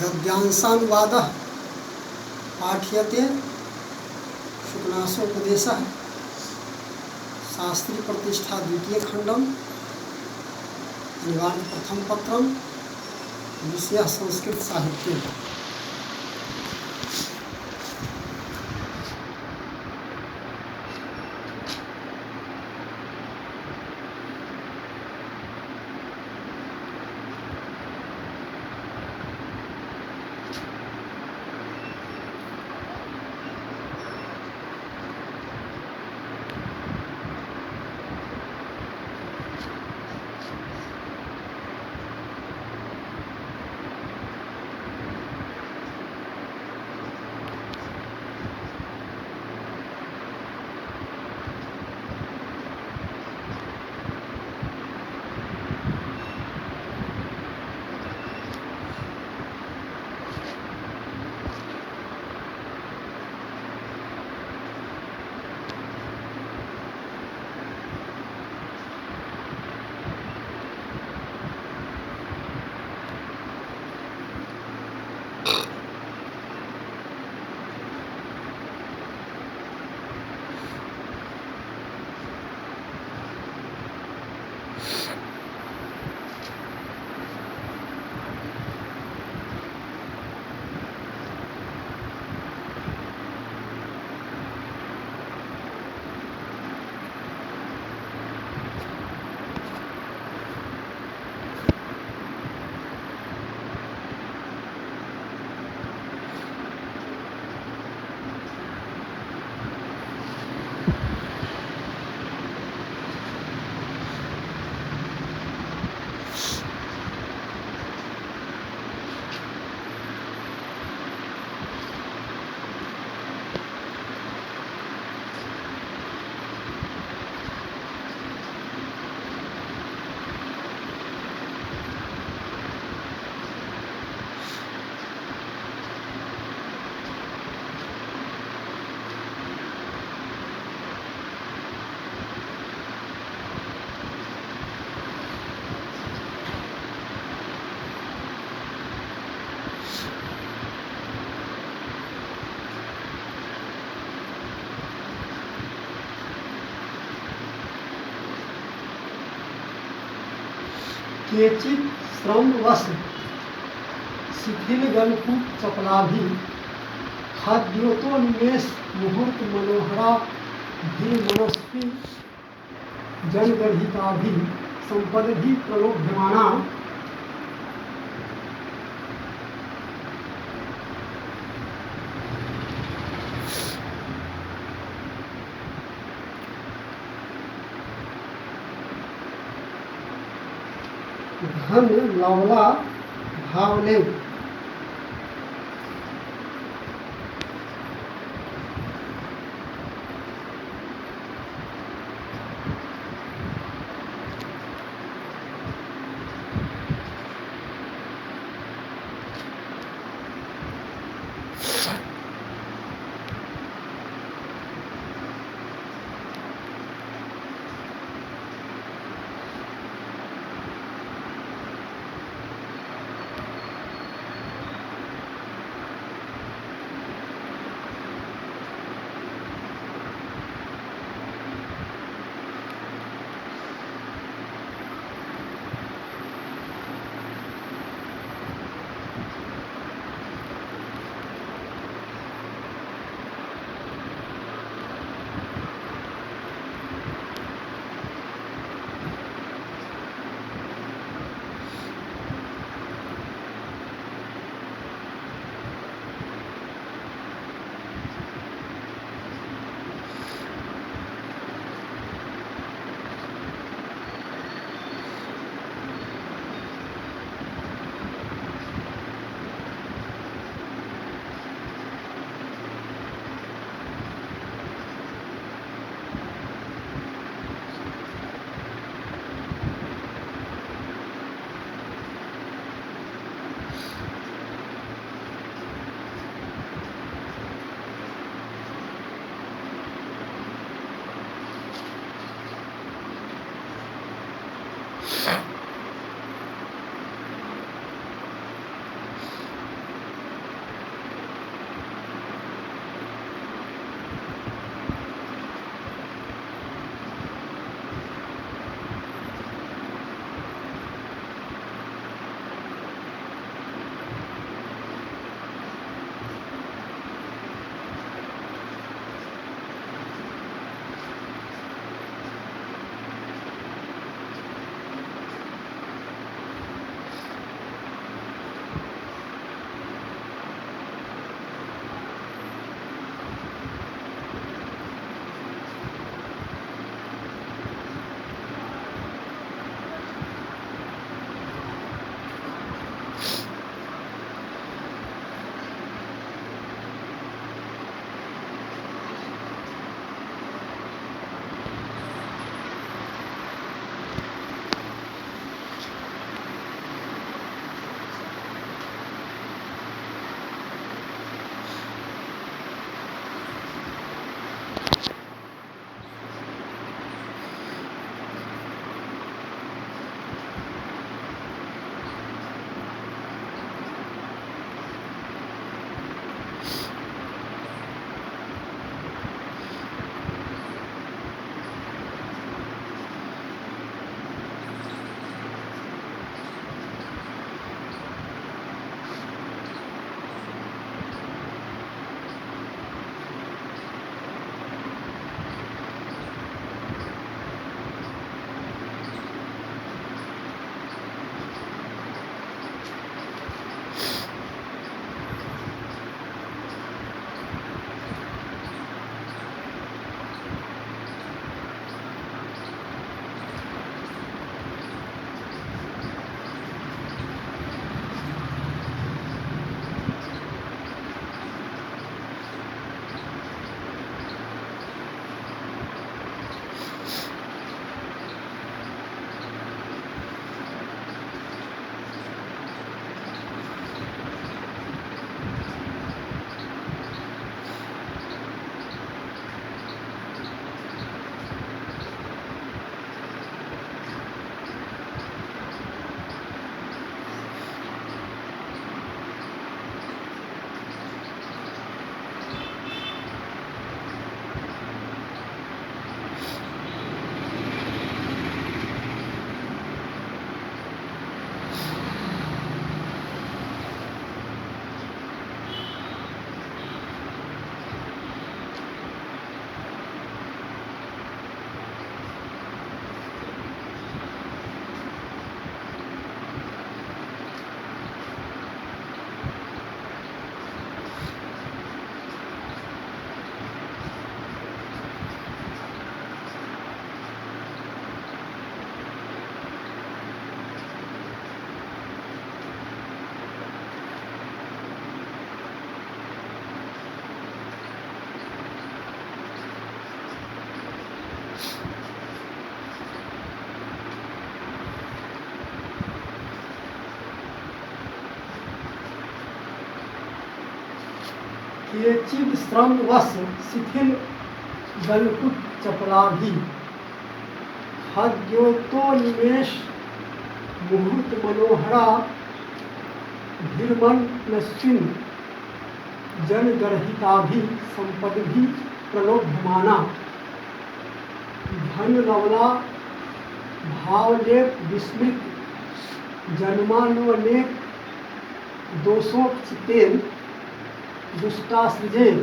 गद्यांशानुवादः पाठ्यते शुक्लासोपदेशः शास्त्री प्रतिष्ठा द्वितीय खंडम अनिवार्य प्रथम पत्रम विषय संस्कृत साहित्य। केचित् श्रमवश शिथिलगलकूप चपलाभि खाद्योतोन्मेष मुहूर्त मनोहरा धीमनस्वी जनगर्हिताभि संपदभि प्रलोभ्यमाना धन लवला भावले केचिद श्रम वश शिथिल गलकुट चपलाभी खद्योतोन्मेष मुहूर्त मनोहरा धीर्मन्नस्विन जनगर्हिताभि संपदभि प्रलोभमाना धन लवला भावलेप विस्मृत जन्मानुअनेक दोषोपचितेन दुष्टासृजेन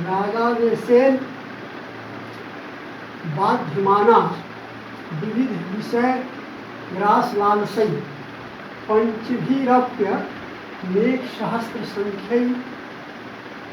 रागावेशेन बाध्यमाना विविध विषय ग्रास लालसै पंचभिरप्य मेघ सहस्त्र संख्यै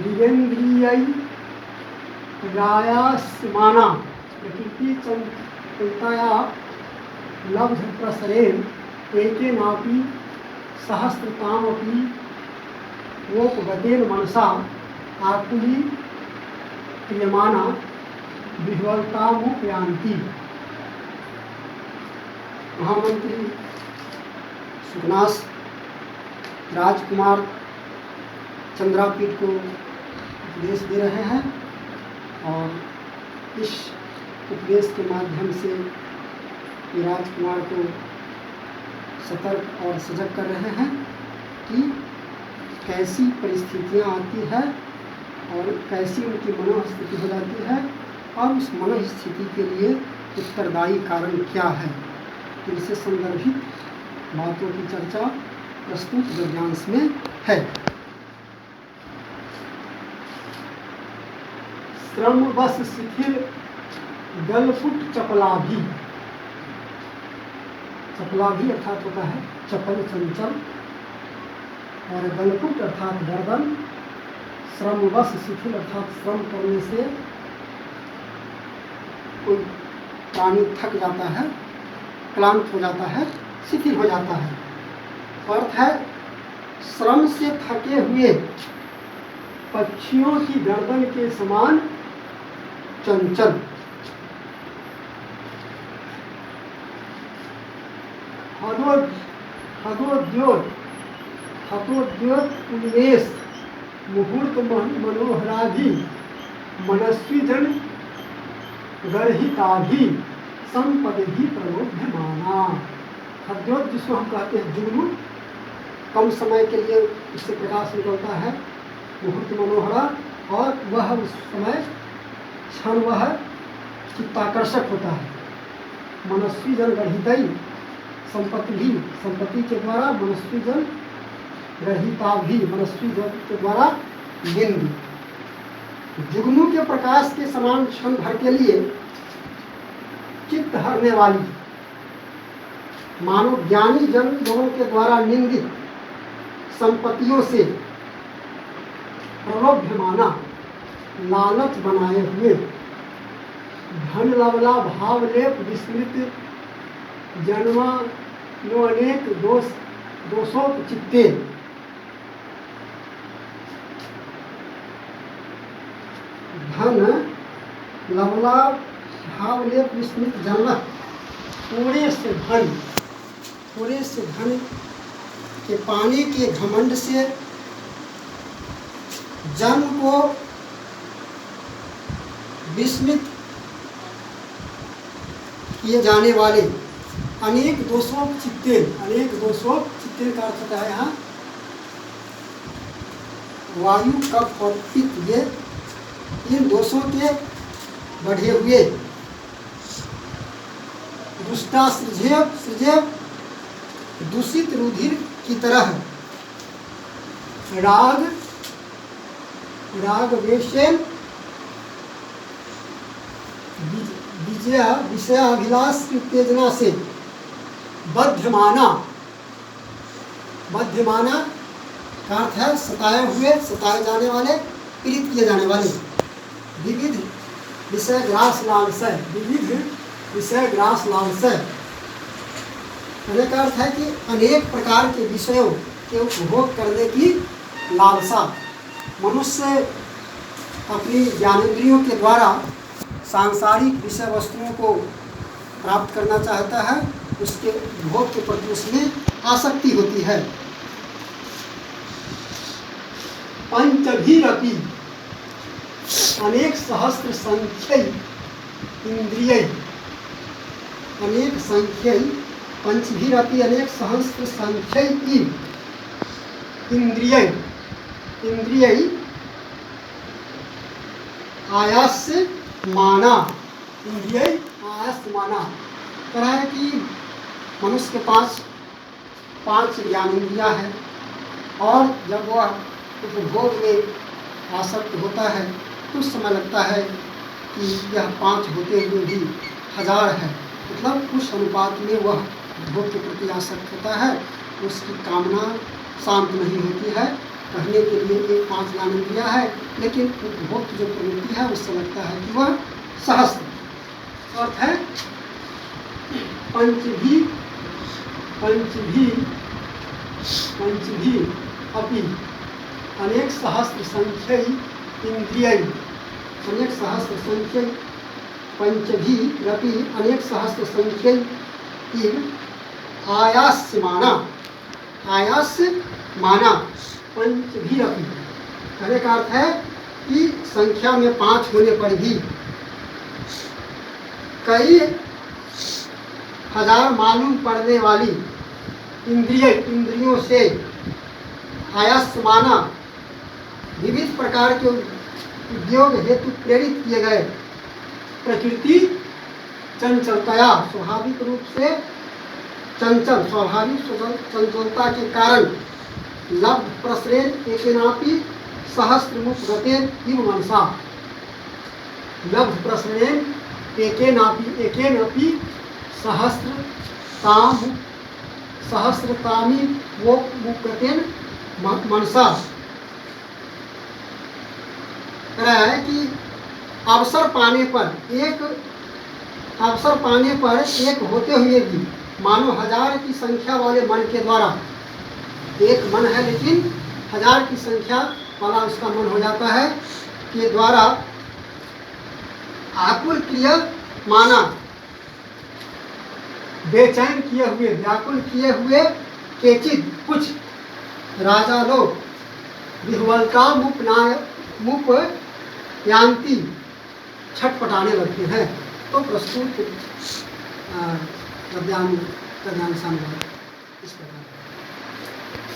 रिवेन्द्रियै रायास्माना प्रकृति चंचलताया लब्ध प्रसरेण एकेनापि सहस्रतामपि वोपगतेन मनसा आकुली क्रियमाना विह्वलतामुपयान्ति। महामंत्री सुकनास राजकुमार चंद्रापीठ को उपदेश दे रहे हैं और इस उपदेश के माध्यम से ये राजकुमार को सतर्क और सजग कर रहे हैं कि कैसी परिस्थितियां आती है और कैसी उनकी मनोस्थिति हो जाती है और उस मनोस्थिति के लिए उत्तरदायी कारण क्या है। इनसे संदर्भित बातों की चर्चा प्रस्तुत गद्यांश में है। श्रम बस शिथिल गलफुट चपलाभी, चपलाभी अर्थात होता है चपल चंचल और गलफुट अर्थात गर्दन। श्रम बस शिथिल अर्थात श्रम करने से कोई प्राणी थक जाता है, क्लांत हो जाता है, शिथिल हो जाता है। अर्थ है श्रम से थके हुए पक्षियों की गर्दन के समान चंचल। हतोद्योत उन्मेष मुहूर्त मनोहराधि मनस्वी जन गर्हिताधि संपदि प्रलोभमाना। हद्योत जिसको हम कहते हैं जुगनू, कम समय के लिए इससे प्रकाश निकलता है। मुहूर्त मनोहरा, और वह उस समय क्षण वह चित्ताकर्षक होता है। मनस्वी जन गर्हित संपत्ति भी, संपत्ति के द्वारा मनस्वी जन ग्रहिता भी, मनस्वी जन के द्वारा बिंदु। जुगनू के प्रकाश के समान क्षण भर के लिए चित्त हरने वाली, मानो ज्ञानी जन लोगों के द्वारा निंदित संपत्तियों से प्रलोभमाना, लालच बनाए हुए, धन लवला भावलेप विस्मृत जन्मा नो अनेक दोषोपचित्ते, धन लवला भावलेप विस्मृत जन्म, थोड़े से धन के पाने के घमंड से जन्म को विस्मित किए जाने वाले अनेक दोषोपचित्ते, अनेक दोषोपचित्ते का अर्थ होता है यहाँ वायु, कफ और पित्त, ये इन दोषों के बढ़े हुए दुष्टा सृजेव दूषित रुधिर की तरह राग वेशेन विषयाभिलाष की उत्तेजना से बध्यमाना का अर्थ है सताए हुए, सताए जाने वाले, पीड़ित किए जाने वाले। विविध विषय ग्रास लालसय, विविध विषय ग्रास लालसय कहने का अर्थ है कि अनेक प्रकार के विषयों के उपभोग करने की लालसा। मनुष्य अपनी ज्ञानेंद्रियों के द्वारा सांसारिक विषय वस्तुओं को प्राप्त करना चाहता है, उसके भोग के प्रति उसमें आसक्ति होती है। पंचभिरपि अनेक सहस्र संख्यै इंद्रियै, अनेक संख्यै पंचभिरपि अनेक सहस्र संख्यै इंद्रियै, इंद्रियै आयास्य माना, इंद्रियै आयास्य माना। कह है कि मनुष्य के पास 5 ज्ञानेंद्रियां हैं और जब वह उपभोग में आसक्त होता है तो उस समय लगता है कि यह 5 होते हुए भी 1000 है, मतलब उस अनुपात में वह भोग के प्रति आसक्त होता है, उसकी कामना शांत नहीं होती है। कहने के लिए ये 5 ज्ञानेंद्रियां है, लेकिन उपभोग की जो प्रवृत्ति है उससे लगता है कि वह सहस्त्र। अर्थ है पंचभी अपि अनेक सहस्र संख्यै इंद्रियै, अनेक सहस्र संख्यै पंचभिरपि अनेक सहस्र संख्यै आयास्य माना, आयास्य माना पंचभिरपि। कहने का अर्थ है कि संख्या में 5 होने पर भी कई हजार मालूम पड़ने वाली इंद्रियों से आयास्य माना विविध प्रकार के उद्योग हेतु प्रेरित किए गए प्रकृति चंचलतया, स्वाभाविक रूप से चंचल, स्वाभाविक चंचलता के कारण लब्ध प्रसरेण एकेनापि सहस्रमुख गतेन इव मनसा, लब्ध प्रसरेण एकेनापि सहस्रतामी वो मुक्तेन मनसा। कह रहा है कि अवसर पाने पर एक होते हुए भी मानो 1000 की संख्या वाले मन के द्वारा, एक मन है लेकिन 1000 की संख्या वाला उसका मन हो जाता है, के द्वारा आकुल क्रिया माना, बेचैन किए हुए, व्याकुल किए हुए केचित कुछ राजा लोग विह्वलता मुप यांति छटपटाने लगते हैं। तो प्रस्तुत गद्यांश इस प्रकार